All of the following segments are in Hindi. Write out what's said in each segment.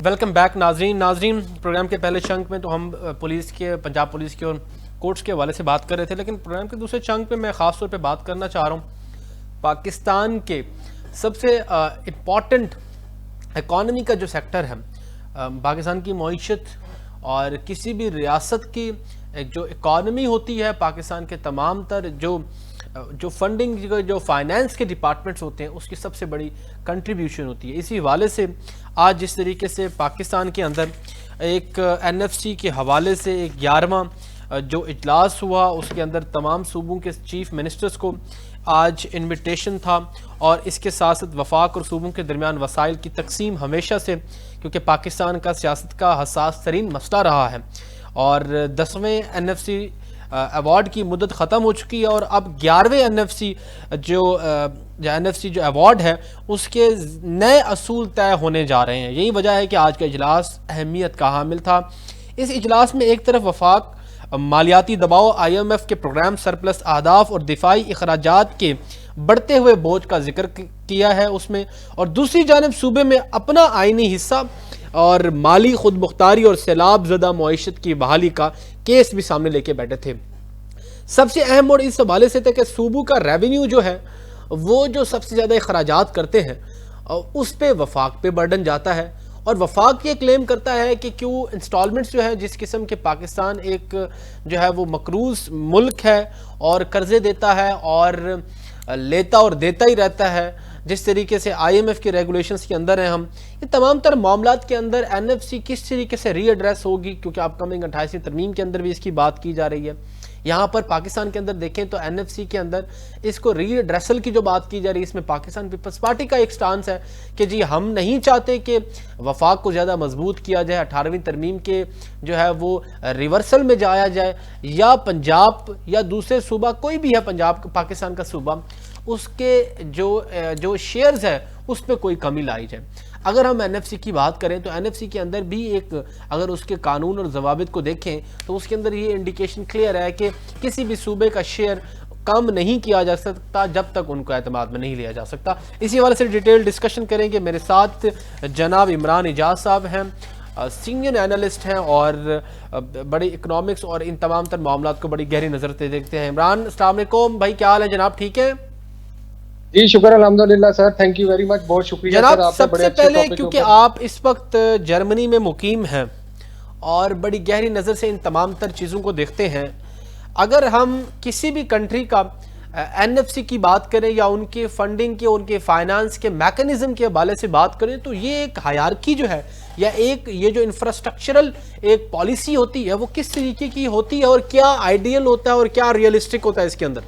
वेलकम बैक नाजरीन प्रोग्राम के पहले चंक में तो हम पुलिस के पंजाब पुलिस के और कोर्ट्स के हवाले से बात कर रहे थे, लेकिन प्रोग्राम के दूसरे चंक में मैं ख़ास तौर पे बात करना चाह रहा हूँ पाकिस्तान के सबसे इम्पॉर्टेंट इकॉनमी का जो सेक्टर है, पाकिस्तान की मईशत और किसी भी रियासत की जो इकॉनमी होती है, पाकिस्तान के तमाम तर जो फंडिंग जो फाइनेंस के डिपार्टमेंट्स होते हैं उसकी सबसे बड़ी कंट्रीब्यूशन होती है। इसी हवाले से आज जिस तरीके से पाकिस्तान के अंदर एक एनएफसी के हवाले से एक 11वां जो इजलास हुआ, उसके अंदर तमाम सूबों के चीफ मिनिस्टर्स को आज इनविटेशन था और इसके साथ साथ वफाक और सूबों के दरमियान वसाइल की तकसीम हमेशा से, क्योंकि पाकिस्तान का सियासत का हसास तरीन मसला रहा है और 10वें एनएफसी अवार्ड की मुद्दत ख़त्म हो चुकी है और अब 11वें एनएफसी जो अवार्ड है उसके नए असूल तय होने जा रहे हैं। यही वजह है कि आज का इजलास अहमियत का हामिल था। इस इजलास में एक तरफ वफाक मालियाती दबाव, IMF के प्रोग्राम सरप्लस अहदाफ और दिफाई अखराजात के बढ़ते हुए बोझ का जिक्र किया है उसमें, और दूसरी जानब सूबे में अपना आइनी हिस्सा और माली खुद मुख्तारी और सैलाब ज़दा मईशत की बहाली का केस भी सामने लेके बैठे थे। सबसे अहम और इस हवाले से था कि सूबों का रेवेन्यू जो है वो जो सबसे ज़्यादा अखराजात करते हैं उस पे वफाक पे बर्डन जाता है और वफाक ये क्लेम करता है कि क्यों इंस्टॉलमेंट्स जो है, जिस किस्म के पाकिस्तान एक जो है वो मकरूज मुल्क है और कर्जे देता है और लेता और देता ही रहता है, जिस तरीके से IMF के रेगुलेशंस के अंदर हैं हम, ये तमाम तर मामलात के अंदर एनएफसी किस तरीके से रीएड्रेस होगी, क्योंकि अपकमिंग 28वीं तरमीम के अंदर भी इसकी बात की जा रही है। यहाँ पर पाकिस्तान के अंदर देखें तो एनएफसी के अंदर इसको रीएड्रेसल की जो बात की जा रही है, इसमें पाकिस्तान पीपल्स पार्टी का एक स्टांस है कि जी हम नहीं चाहते कि वफाक को ज़्यादा मजबूत किया जाए, 18वीं तरमीम के जो है वो रिवर्सल में जाया जाए या पंजाब या दूसरे सूबा कोई भी है पंजाब पाकिस्तान का सूबा, उसके जो शेयर्स है उस पर कोई कमी लाई जाए। अगर हम एनएफसी की बात करें तो एनएफसी के अंदर भी एक, अगर उसके कानून और जवाबित को देखें तो उसके अंदर ये इंडिकेशन क्लियर है कि किसी भी सूबे का शेयर कम नहीं किया जा सकता जब तक उनको एतमाद में नहीं लिया जा सकता। इसी वाले से डिटेल डिस्कशन करेंगे। मेरे साथ जनाब इमरान इजाज साहब हैं, सीनियर एनालिस्ट हैं और बड़ी इकनॉमिक्स और इन तमाम तर मामलात को बड़ी गहरी नज़र से देखते हैं। इमरान, अस्सलाम वालेकुम भाई, क्या हाल है जनाब? ठीक है जी, शुक्र अल्हम्दुलिल्लाह sir, thank you very much, बहुत शुक्रिया जनाब। सर, सबसे पहले क्योंकि आप इस वक्त जर्मनी में मुकीम हैं और बड़ी गहरी नज़र से इन तमाम तर चीज़ों को देखते हैं, अगर हम किसी भी कंट्री का एनएफसी की बात करें या उनके फंडिंग के, उनके फाइनेंस के मैकेनिज्म के हवाले से बात करें तो ये एक हायरार्की जो है या एक ये जो इंफ्रास्ट्रक्चरल एक पॉलिसी होती है वो किस तरीके की होती है और क्या आइडियल होता है और क्या रियलिस्टिक होता है इसके अंदर?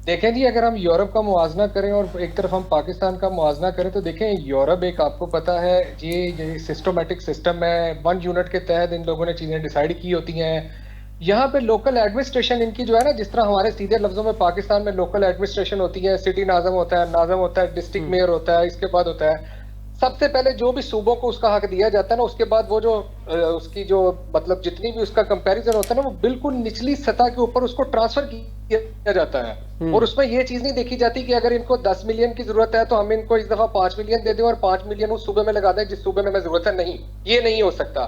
देखें जी, अगर हम यूरोप का मुआवजा करें और एक तरफ हम पाकिस्तान का मुआवजा करें तो देखें यूरोप एक, आपको पता है ये सिस्टमेटिक सिस्टम है, 1 यूनिट के तहत इन लोगों ने चीजें डिसाइड की होती हैं। यहाँ पे लोकल एडमिनिस्ट्रेशन इनकी जो है ना, जिस तरह हमारे सीधे लफ्जों में पाकिस्तान में लोकल एडमिनिस्ट्रेशन होती है, सिटी नाज़म होता है, डिस्ट्रिक्ट मेयर होता है, इसके बाद होता है सबसे पहले जो भी सूबों को उसका हक दिया जाता है ना, उसके बाद वो जो उसकी जो मतलब जितनी भी उसका कंपैरिजन होता है ना, वो बिल्कुल निचली सतह के ऊपर उसको ट्रांसफर किया जाता है और उसमें ये चीज नहीं देखी जाती कि अगर इनको 10 मिलियन की जरूरत है तो हम इनको इस दफा 5 मिलियन दे दें और 5 मिलियन उस सूबे में लगा दें जिस सूबे में हमें जरूरत है। नहीं, ये नहीं हो सकता।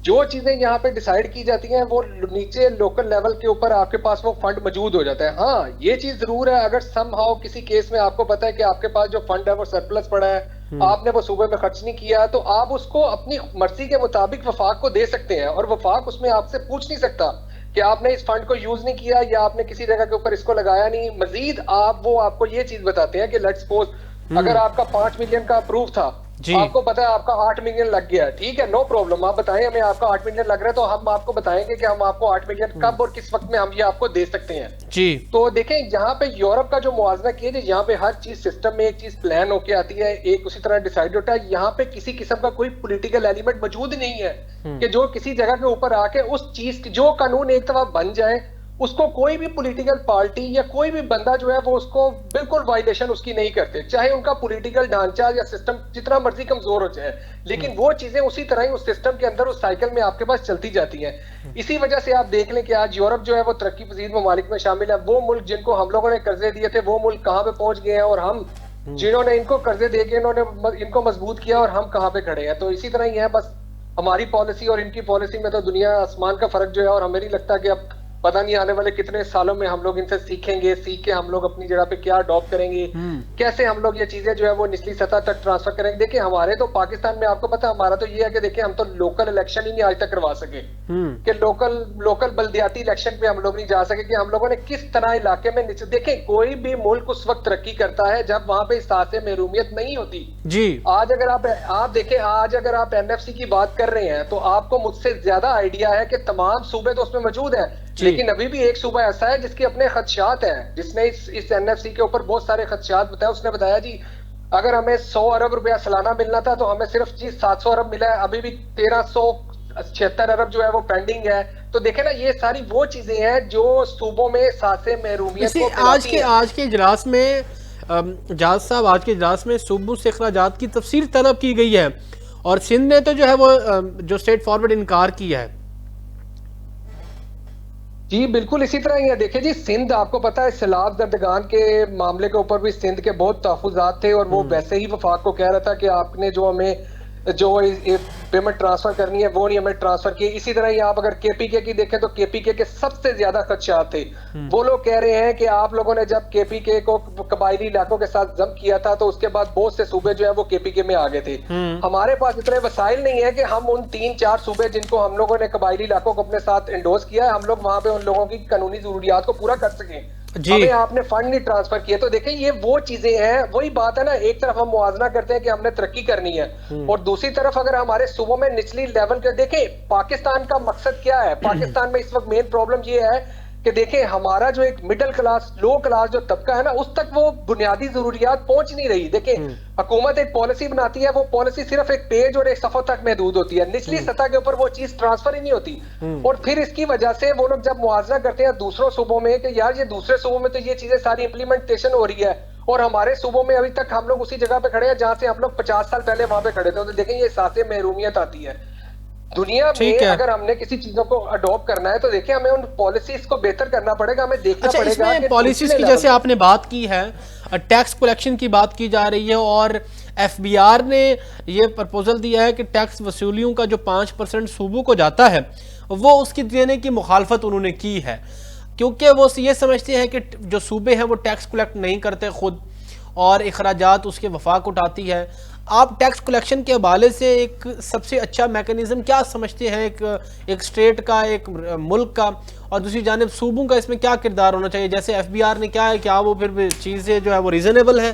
जो चीजें यहाँ पे डिसाइड की जाती हैं वो नीचे लोकल लेवल के ऊपर आपके पास वो फंड मौजूद हो जाता है। हाँ, ये चीज जरूर है, अगर समहाउ किसी केस में आपको पता है कि आपके पास जो फंड है वो सरप्लस पड़ा है, आपने वो सूबे में खर्च नहीं किया, तो आप उसको अपनी मर्जी के मुताबिक वफाक को दे सकते हैं और वफाक उसमें आपसे पूछ नहीं सकता कि आपने इस फंड को यूज नहीं किया या आपने किसी जगह के ऊपर इसको लगाया नहीं। मजीद वो आपको ये चीज बताते हैं कि लेट्स सपोज अगर आपका 5 मिलियन का अप्रूव था, आपको पता है आपका 8 मिलियन लग गया, ठीक है, नो प्रॉब्लम, आप बताएं हमें आपका 8 मिलियन लग रहा है तो हम आपको बताएंगे कि हम आपको 8 मिलियन कब और किस वक्त में हम ये आपको दे सकते हैं जी। तो देखें, यहाँ पे यूरोप का जो मुआवजा किया जाए, यहाँ पे हर चीज सिस्टम में एक चीज प्लान होके आती है, एक उसी तरह डिसाइड होता है। यहाँ पे किसी किस्म का कोई पॉलिटिकल एलिमेंट मौजूद नहीं है कि जो किसी जगह के ऊपर आके उस चीज की जो कानून एक दफा बन जाए उसको कोई भी पॉलिटिकल पार्टी या कोई भी बंदा जो है वो उसको बिल्कुल वायलेशन उसकी नहीं करते, चाहे उनका पॉलिटिकल ढांचा या सिस्टम जितना मर्जी कमजोर हो जाए, लेकिन वो चीजें उसी तरह ही उस सिस्टम के अंदर उस साइकिल में आपके पास चलती जाती हैं। इसी वजह से आप देख लें कि आज यूरोप जो है वो तरक्की पजीर ममालिक में शामिल है। वो मुल्क जिनको हम लोगों ने कर्जे दिए थे वो मुल्क कहाँ पे पहुंच गए हैं और हम जिन्होंने इनको कर्जे दे के इन्होंने इनको मजबूत किया और हम कहाँ पे खड़े हैं। तो इसी तरह ही है बस, हमारी पॉलिसी और इनकी पॉलिसी में तो दुनिया आसमान का फर्क जो है। और हमें नहीं लगता कि अब पता नहीं आने वाले कितने सालों में हम लोग इनसे सीखेंगे, सीख के हम लोग अपनी जगह पे क्या अडॉप्ट करेंगे, कैसे हम लोग ये चीजें जो है वो निचली सतह तक ट्रांसफर करेंगे। देखिए हमारे तो पाकिस्तान में आपको पता है, हमारा तो ये है कि देखिए हम तो लोकल इलेक्शन ही नहीं आज तक करवा सके, कि लोकल बल्दियाती इलेक्शन पे हम लोग नहीं जा सके, कि हम लोगों ने किस तरह इलाके में देखिए कोई भी मुल्क उस वक्त तरक्की करता है जब वहां पे सासे महरूमियत नहीं होती जी। आज अगर आप देखें, आज अगर आप एनएफसी की बात कर रहे हैं तो आपको मुझसे ज्यादा आइडिया है कि तमाम सूबे तो उसमें मौजूद है, लेकिन अभी भी एक सूबा ऐसा है जिसके अपने खदशात हैं, जिसने इस एनएफसी के ऊपर बहुत सारे खदशात बताए। उसने बताया जी अगर हमें 100 अरब रुपया सालाना मिलना था तो हमें सिर्फ जी 700 अरब मिला है, अभी भी 1376 अरब जो है वो पेंडिंग है। तो देखे ना, ये सारी वो चीजें हैं जो सूबों में सासे महरूमियत को आज के इजलास में जाज साहब, आज के इजलास में सूबों से अखराजात की तफसील तलब की गई है और सिंध ने तो जो है वो जो स्ट्रेट फॉरवर्ड इनकार किया है। जी बिल्कुल इसी तरह ही है। देखिए जी, सिंध आपको पता है सैलाब दरदगान के मामले के ऊपर भी सिंध के बहुत तहफुजात थे और वो वैसे ही वफाक को कह रहा था कि आपने जो हमें जो पेमेंट ट्रांसफर करनी है वो नहीं हमें ट्रांसफर की। इसी तरह ही आप अगर केपीके की देखें तो केपीके के सबसे ज्यादा खदशात थे। वो लोग कह रहे हैं कि आप लोगों ने जब केपीके को कबायली इलाकों के साथ जम किया था तो उसके बाद बहुत से सूबे जो है वो केपीके में आ गए थे। हमारे पास इतने वसाइल नहीं है कि हम उन 3-4 सूबे जिनको हम लोगों ने कबायली इलाकों को अपने साथ इंडोर्स किया है, हम लोग वहां पे उन लोगों की कानूनी जरूरियात को पूरा कर सकें। हमें आपने फंड नहीं ट्रांसफर किए। तो देखिए ये वो चीजें हैं, वही बात है ना, एक तरफ हम मुआवजा करते हैं कि हमने तरक्की करनी है और दूसरी तरफ अगर हमारे सूबों में निचली लेवल के देखें, पाकिस्तान का मकसद क्या है। पाकिस्तान में इस वक्त मेन प्रॉब्लम ये है कि देखें हमारा जो एक मिडिल क्लास लो क्लास जो तबका है ना, उस तक वो बुनियादी जरूरियात पहुंच नहीं रही। देखें हुकूमत एक पॉलिसी बनाती है, वो पॉलिसी सिर्फ एक पेज और एक सफा तक महदूद होती है, निचली सतह के ऊपर वो चीज ट्रांसफर ही नहीं होती। और फिर इसकी वजह से वो लोग जब मुआवजा करते हैं दूसरों सूबों में कि यार ये दूसरे सूबों में तो ये चीजें सारी इंप्लीमेंटेशन हो रही है और हमारे सूबों में अभी तक हम लोग उसी जगह पे खड़े हैं जहां से हम लोग 50 साल पहले वहां पे खड़े थे। तो देखें ये सासे महरूमियत आती है दुनिया में। अगर हमने किसी चीजों को अडॉप्ट करना है तो देखिए हमें उन पॉलिसीज को बेहतर करना पड़ेगा, हमें देखना पड़ेगा कि पॉलिसीज की जैसे आपने बात की है, टैक्स कलेक्शन की बात की जा रही है और एफबीआर ने ये प्रपोजल दिया है कि टैक्स वसूलियों का जो 5% सूबों को जाता है वो उसकी देने की मुखालफत उन्होंने की है, क्योंकि वो ये समझते हैं कि जो सूबे हैं वो टैक्स कलेक्ट नहीं करते खुद और अखराजात उसके वफाक उठाती है। आप टैक्स कलेक्शन के हवाले से एक सबसे अच्छा मैकेनिज्म क्या समझते हैं, एक स्टेट का, एक मुल्क का, और दूसरी जानिब सूबों का इसमें क्या किरदार होना चाहिए? जैसे एफबीआर ने क्या है, क्या वो फिर चीज़ें जो है वो रीजनेबल है?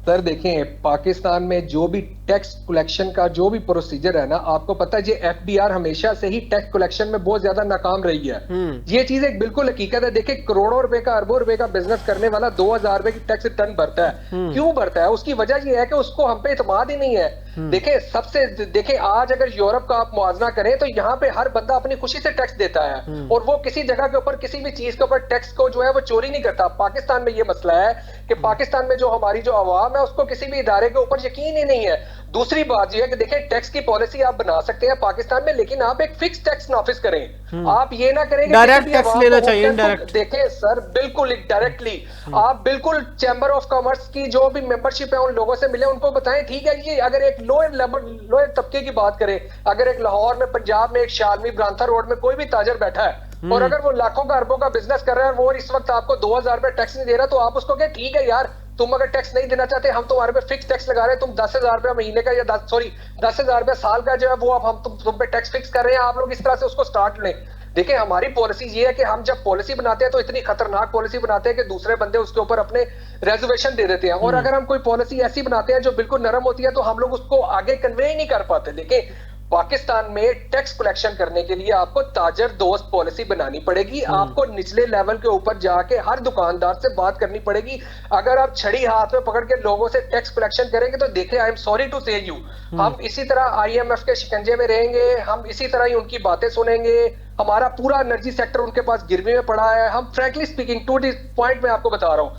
सर देखें, पाकिस्तान में जो भी टैक्स कलेक्शन का जो भी प्रोसीजर है ना, आपको पता है ये एफबीआर हमेशा से ही टैक्स कलेक्शन में बहुत ज्यादा नाकाम रही है। ये चीज एक बिल्कुल हकीकत है। देखिए करोड़ों रुपए का, अरबों रुपए का बिजनेस करने वाला 2000 रुपए की टैक्स रिटर्न भरता है। क्यों भरता है? उसकी वजह यह है कि उसको हम पे इतमाद ही नहीं है। देखिए आज अगर यूरोप का आप मुआवजा करें तो यहाँ पे हर बंदा अपनी खुशी से टैक्स देता है और वो किसी जगह के ऊपर किसी भी चीज के ऊपर टैक्स को जो है वो चोरी नहीं करता। पाकिस्तान में ये मसला है कि पाकिस्तान में जो हमारी जो आवाम है उसको किसी भी इदारे के ऊपर यकीन ही नहीं है। दूसरी बात यह है कि देखिए टैक्स की पॉलिसी आप बना सकते हैं पाकिस्तान में, लेकिन आप एक फिक्स टैक्स नाफिज करें। आप ये ना करें डायरेक्ट टैक्स लेना चाहिए, इनडायरेक्ट। देखिए सर बिल्कुल डायरेक्टली आप बिल्कुल चैम्बर ऑफ कॉमर्स की जो भी मेंबरशिप है उन लोगों से मिले, उनको बताएं ठीक है ये अगर एक लोअर तबके की बात करें, अगर एक लाहौर में, पंजाब में एक शालमी ब्रांथा रोड में कोई भी ताजर बैठा है और अगर वो लाखों का अरबों का बिजनेस कर रहा है और वो इस वक्त आपको 2000 रुपए टैक्स नहीं दे रहा, तो आप उसको कहें ठीक है यार तुम अगर टैक्स नहीं देना चाहते, हम तुम्हारे पे फिक्स टैक्स लगा रहे हैं, तुम 10,000 रुपया महीने का या 10,000 रुपया साल का जो है वो अब हम तुम पे टैक्स फिक्स कर रहे हैं। आप लोग इस तरह से उसको स्टार्ट लें। देखिए हमारी पॉलिसी ये है कि हम जब पॉलिसी बनाते हैं तो इतनी खतरनाक पॉलिसी बनाते हैं कि दूसरे बंदे उसके ऊपर अपने रेजर्वेशन दे देते हैं, और अगर हम कोई पॉलिसी ऐसी बनाते हैं जो बिल्कुल नरम होती है तो हम लोग उसको आगे कन्वे ही नहीं कर पाते। देखिए पाकिस्तान में टैक्स कलेक्शन करने के लिए आपको ताजर दोस्त पॉलिसी बनानी पड़ेगी। आपको निचले लेवल के ऊपर जाके हर दुकानदार से बात करनी पड़ेगी। अगर आप छड़ी हाथ में पकड़ के लोगों से टैक्स कलेक्शन करेंगे तो देखिए आई am sorry to say you, हम इसी तरह IMF के शिकंजे में रहेंगे, हम इसी तरह ही उनकी बातें सुनेंगे, हमारा पूरा एनर्जी सेक्टर उनके पास गिरवी में पड़ा है। हम frankly speaking to this point में आपको बता रहा हूं,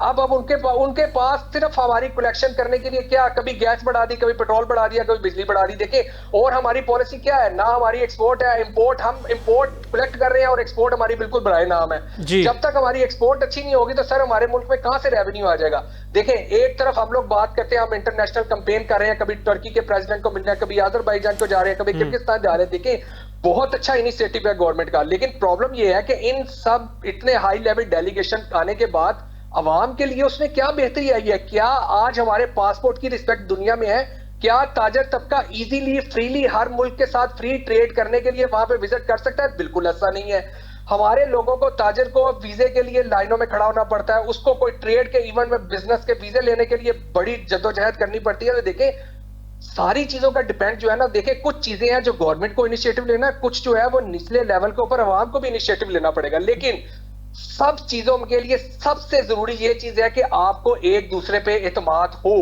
अब उनके पास सिर्फ हमारी कलेक्शन करने के लिए क्या, कभी गैस बढ़ा दी, कभी पेट्रोल बढ़ा दिया, कभी बिजली बढ़ा दी। देखिए, और हमारी पॉलिसी क्या है, ना हमारी एक्सपोर्ट है, इंपोर्ट, हम इंपोर्ट कलेक्ट कर रहे हैं और एक्सपोर्ट हमारी बिल्कुल बराए नाम है। जब तक हमारी एक्सपोर्ट अच्छी नहीं होगी तो सर हमारे मुल्क में कहां से रेवेन्यू आ जाएगा। देखें, एक तरफ हम लोग बात करते हैं, हम इंटरनेशनल कैंपेन कर रहे हैं, कभी टर्की के प्रेसिडेंट को मिलना है, कभी अजरबैजान को जा रहे हैं, कभी किर्गिस्तान जा रहे हैं। देखिए, बहुत अच्छा इनिशिएटिव है गवर्नमेंट का, लेकिन प्रॉब्लम यह है कि इन सब इतने हाई लेवल डेलीगेशन आने के बाद अवाम के लिए उसमें क्या बेहतरी आई है? क्या आज हमारे पासपोर्ट की रिस्पेक्ट दुनिया में है? क्या ताजर तबका इजीली फ्रीली हर मुल्क के साथ फ्री ट्रेड करने के लिए वहां पे विजिट कर सकता है? बिल्कुल ऐसा नहीं है। हमारे लोगों को, ताजर को वीजे के लिए लाइनों में खड़ा होना पड़ता है, उसको कोई ट्रेड के इवेंट में बिजनेस के वीजे लेने के लिए बड़ी जद्दोजहद करनी पड़ती है। तो देखें, सारी चीजों का डिपेंड जो है ना, देखें, कुछ चीजें हैं जो गवर्नमेंट को इनिशिएटिव लेना है, कुछ जो है वो निचले लेवल के ऊपर आवाम को भी इनिशिएटिव लेना पड़ेगा। लेकिन सब चीजों के लिए सबसे जरूरी ये चीज है कि आपको एक दूसरे पे एतमाद हो,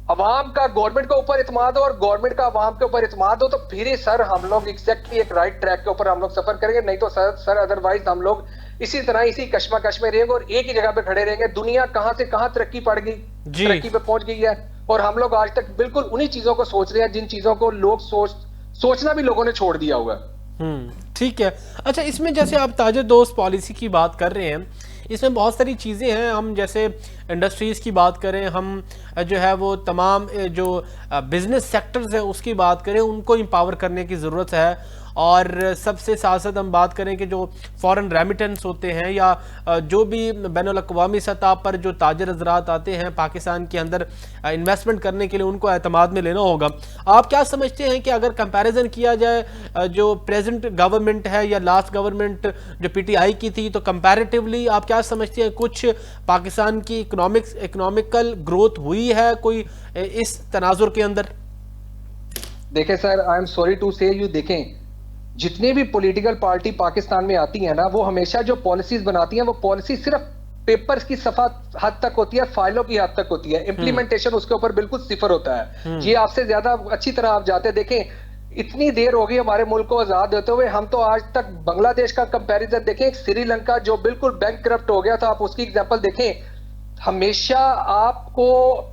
अवाम का गवर्नमेंट के ऊपर एतमाद हो और गवर्नमेंट का अवाम के ऊपर एतमाद हो, तो फिर ही सर हम लोग एग्जैक्टली एक राइट ट्रैक के ऊपर हम लोग सफर करेंगे। नहीं तो सर अदरवाइज हम लोग इसी तरह इसी कश्मकश में रहेंगे और एक ही जगह पे खड़े रहेंगे। दुनिया कहां से कहां तरक्की पड़ गई, तरक्की पे पहुंच गई है, और हम लोग आज तक बिल्कुल उन्हीं चीजों को सोच रहे हैं जिन चीजों को लोग सोचना भी लोगों ने छोड़ दिया हुआ है। ठीक है। अच्छा, इसमें जैसे आप ताजर दोस्त पॉलिसी की बात कर रहे हैं, इसमें बहुत सारी चीज़ें हैं। हम जैसे इंडस्ट्रीज़ की बात करें, हम जो है वो तमाम जो बिजनेस सेक्टर्स हैं उसकी बात करें, उनको एम्पावर करने की ज़रूरत है। और सबसे साथ साथ हम बात करें कि जो फॉरेन रेमिटेंस होते हैं या जो भी बैनुल-अक़वामी सतह पर जो ताजर हज़रात आते हैं पाकिस्तान के अंदर इन्वेस्टमेंट करने के लिए, उनको एतमाद में लेना होगा। आप क्या समझते हैं कि अगर कंपैरिजन किया जाए जो प्रेजेंट गवर्नमेंट है या लास्ट गवर्नमेंट जो पीटीआई की थी, तो कंपैरेटिवली आप क्या समझते हैं, कुछ पाकिस्तान की इकोनॉमिकल ग्रोथ हुई है कोई इस तनाजुर के अंदर? देखें sir, I am sorry to say you, देखें, जितनी भी पॉलिटिकल पार्टी पाकिस्तान में आती है ना, वो हमेशा जो पॉलिसीज बनाती हैं वो पॉलिसी सिर्फ पेपर्स की सफा हद तक होती है, फाइलों की हद तक होती है, इंप्लीमेंटेशन उसके ऊपर बिल्कुल सिफर होता है। ये आपसे ज्यादा अच्छी तरह आप जाते हैं। देखें, इतनी देर हो गई हमारे मुल्क को आजाद होते हुए, हम तो आज तक बांग्लादेश का कंपैरिजन देखें, श्रीलंका जो बिल्कुल बैंक करप्ट हो गया था, आप उसकी एग्जांपल देखें। हमेशा आपको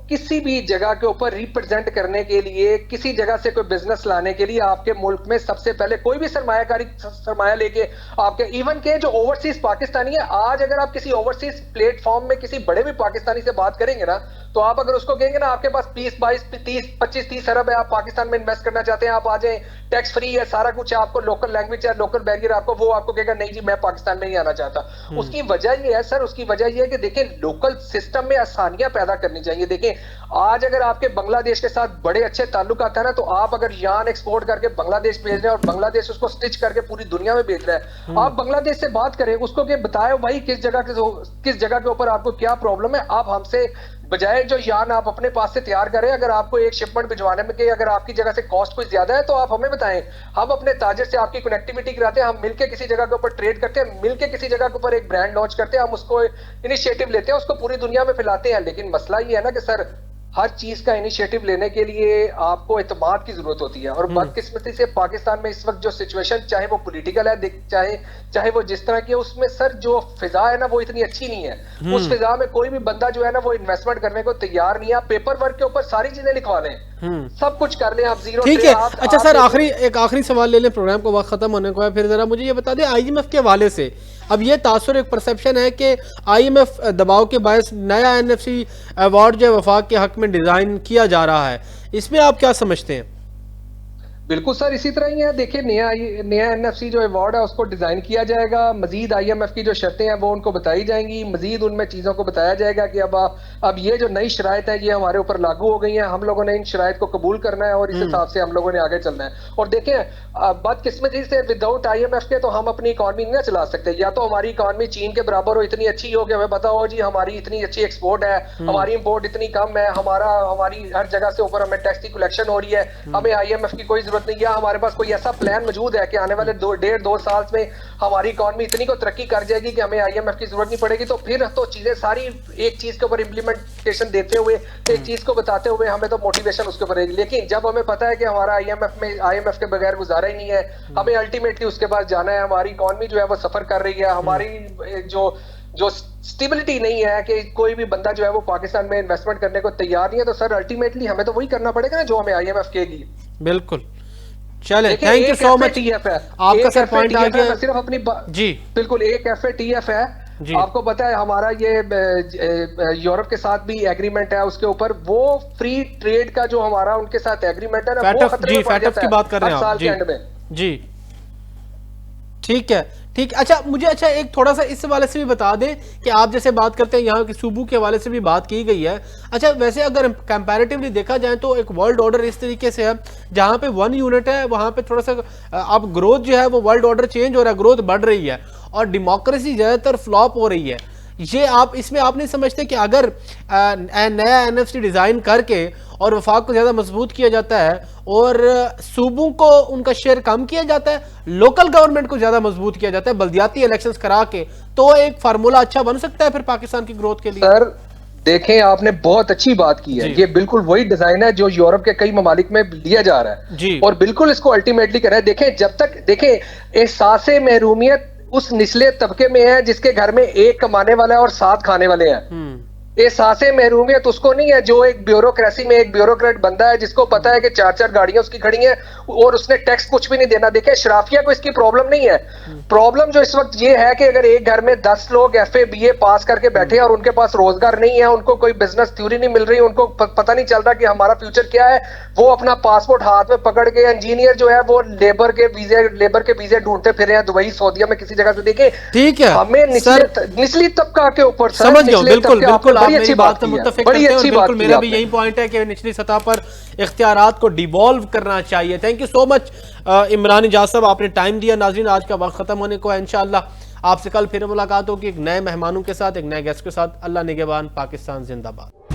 किसी भी जगह के ऊपर रिप्रेजेंट करने के लिए, किसी जगह से कोई बिजनेस लाने के लिए आपके मुल्क में सबसे पहले कोई भी सरमाया लेके आपके, इवन के जो ओवरसीज पाकिस्तानी है, आज अगर आप किसी ओवरसीज प्लेटफॉर्म में किसी बड़े भी पाकिस्तानी से बात करेंगे ना, तो आप अगर उसको कहेंगे ना आपके पास 20, 22, 30, 25, 30 अरब है, आप पाकिस्तान में इन्वेस्ट करना चाहते हैं, आप आ जाएं, टैक्स फ्री है, सारा कुछ है, आपको लोकल लैंग्वेज है, लोकल बैरियर आपको, वो आपको कहेगा नहीं जी मैं पाकिस्तान में नहीं आना चाहता। उसकी वजह ये है सर, उसकी वजह ये है कि देखें, लोकल सिस्टम में आसानियां पैदा करनी चाहिए। देखें, आज अगर आपके बांग्लादेश के साथ बड़े अच्छे ताल्लुक आता है ना, तो आप अगर यान एक्सपोर्ट करके बांग्लादेश भेज रहे हैं और बांग्लादेश उसको स्टिच करके पूरी दुनिया में बेच रहा है, आप बांग्लादेश से बात करें, उसको बताए भाई किस जगह के ऊपर आपको क्या प्रॉब्लम है, आप हमसे बजाय जो यान आप अपने पास से तैयार करें, अगर आपको एक शिपमेंट भिजवाने में के अगर आपकी जगह से कॉस्ट कुछ ज्यादा है तो आप हमें बताएं, हम अपने ताजर से आपकी कनेक्टिविटी कराते हैं, हम मिलके किसी जगह के ऊपर ट्रेड करते हैं, मिलके किसी जगह के ऊपर एक ब्रांड लॉन्च करते हैं, हम उसको इनिशिएटिव लेते हैं, उसको पूरी दुनिया में फैलाते हैं। लेकिन मसला ये है ना कि सर, हर चीज का इनिशिएटिव लेने के लिए आपको एतमाद की जरूरत होती है, और बदकिस्मती से पाकिस्तान में इस वक्त जो सिचुएशन, चाहे वो पॉलिटिकल है, चाहे वो जिस तरह की है, उसमें सर जो फिजा है ना वो इतनी अच्छी नहीं है। उस फिजा में कोई भी बंदा जो है ना वो इन्वेस्टमेंट करने को तैयार नहीं है। पेपर वर्क के ऊपर सारी चीजें लिखवा लें, सब कुछ कर लें, आप जीरो। ठीक है। अच्छा सर, एक आखिरी सवाल ले लें, प्रोग्राम को वक्त खत्म होने को है। फिर जरा मुझे ये बता दें, IMF के हवाले से अब ये तासुर, एक परसेप्शन है कि IMF दबाव के बायस नया NFC अवार्ड जो वफाक के हक में डिजाइन किया जा रहा है, इसमें आप क्या समझते हैं? बिल्कुल सर, इसी तरह ही है। देखिए, नया NFC जो अवार्ड है उसको डिजाइन किया जाएगा, मजीद IMF की जो शर्तें हैं वो उनको बताई जाएंगी, मजीद उनमें चीजों को बताया जाएगा कि अब ये जो नई शराइत है ये हमारे ऊपर लागू हो गई है, हम लोगों ने इन शराइत को कबूल करना है और इस हिसाब से हम लोगों ने आगे चलना है। और देखें, बदकिस्मती से विदाउट IMF के तो हम अपनी इकॉनमी नहीं चला सकते। या तो हमारी इकॉनमी चीन के बराबर हो, इतनी अच्छी हो कि हमें पता हो जी हमारी इतनी अच्छी एक्सपोर्ट है, हमारी इंपोर्ट इतनी कम है, हमारी हर जगह से ऊपर हमें टैक्स की कलेक्शन हो रही है, हमें IMF की कोई जरूरत नहीं, या हमारे पास कोई ऐसा प्लान मौजूद है कि आने वाले 1.5-2 साल में हमारी इकॉनमी इतनी को तरक्की कर जाएगी कि हमें IMF की जरूरत नहीं पड़ेगी, तो फिर तो चीजें सारी एक चीज के ऊपर इम्प्लीमेंटेशन देते हुए, एक चीज को बताते हुए हमें तो मोटिवेशन उसके ऊपर रहेगी। लेकिन जब हमें पता है कि हमारा IMF के बगैर गुजारा ही नहीं है, हमें अल्टीमेटली उसके पास जाना है, हमारी इकॉनमी जो है वो सफर कर रही है, हमारी जो स्टेबिलिटी नहीं है कि कोई भी बंदा जो है वो पाकिस्तान में इन्वेस्टमेंट करने को तैयार नहीं है, तो सर अल्टीमेटली हमें तो वही करना पड़ेगा ना जो हमें IMF कहेगी। बिल्कुल, चले, थैंक यू सो मच। आपका सर पॉइंट आ गया, सिर्फ अपनी जी बिल्कुल एक FATF है, आपको पता है हमारा ये यूरोप के साथ भी एग्रीमेंट है, उसके ऊपर वो फ्री ट्रेड का जो हमारा उनके साथ एग्रीमेंट है ना, वो खतरे में पड़ जाता है। की बात कर रहे हैं आप, जी ठीक है, ठीक। अच्छा, मुझे एक थोड़ा सा इस वाले से भी बता दें कि आप जैसे बात करते हैं यहाँ की सूबों के हवाले से भी बात की गई है। अच्छा, वैसे अगर कंपैरेटिवली देखा जाए तो एक वर्ल्ड ऑर्डर इस तरीके से है जहाँ पे 1 यूनिट है, वहाँ पे थोड़ा सा अब ग्रोथ जो है वो वर्ल्ड ऑर्डर चेंज हो रहा है, ग्रोथ बढ़ रही है और डेमोक्रेसी ज़्यादातर फ्लॉप हो रही है। ये आप इसमें आप नहीं समझते कि अगर नया NFC डिज़ाइन करके और वफाक को ज़्यादा मजबूत किया जाता है और सूबों को उनका शेयर कम किया जाता है, लोकल गवर्नमेंट को ज़्यादा मजबूत किया जाता है, बल्दियाती इलेक्शंस करा के, तो एक फार्मूला अच्छा बन सकता है फिर पाकिस्तान की ग्रोथ के लिए? सर देखें, आपने बहुत अच्छी बात की है, ये बिल्कुल वही डिजाइन है जो यूरोप के कई ममालिक में लिया जा रहा है जी। और बिल्कुल इसको अल्टीमेटली कर रहा है। देखें, जब तक देखें एहसास महरूमियत उस निचले तबके में है जिसके घर में एक कमाने वाला है और 7 खाने वाले हैं। एहसास महरूमियत उसको नहीं है जो एक ब्यूरोक्रेसी में एक ब्यूरोक्रेट बंदा है जिसको पता है कि 4-4 गाड़ियां उसकी खड़ी हैं और उसने टैक्स कुछ भी नहीं देना। देखें, शराफिया को इसकी प्रॉब्लम नहीं है, प्रॉब्लम जो इस वक्त ये है कि अगर एक घर में 10 लोग FA BA पास करके बैठे और उनके पास रोजगार नहीं है, उनको कोई बिजनेस थ्योरी नहीं मिल रही, उनको पता नहीं चल रहा कि हमारा फ्यूचर क्या है, वो अपना पासपोर्ट हाथ में पकड़ के इंजीनियर जो है वो लेबर के वीजे ढूंढते फिर रहे हैं दुबई सऊदीया में किसी जगह से। देखें, ठीक है, हमें निचली तबका के ऊपर समझ गया, बिल्कुल बिल्कुल बड़ी अच्छी बात है, बड़ी अच्छी बात। मेरा भी यही पॉइंट है कि निचली सतह पर इख्तियारात को डिवॉल्व करना चाहिए। Thank you so much Imran Ijaz साहब, आपने टाइम दिया। नाज़रीन, आज का वक्त खत्म होने को है, इंशाअल्लाह आपसे कल फिर मुलाकात होगी एक नए मेहमानों के साथ, एक नए गेस्ट के साथ। अल्लाह निगहबान, पाकिस्तान जिंदाबाद।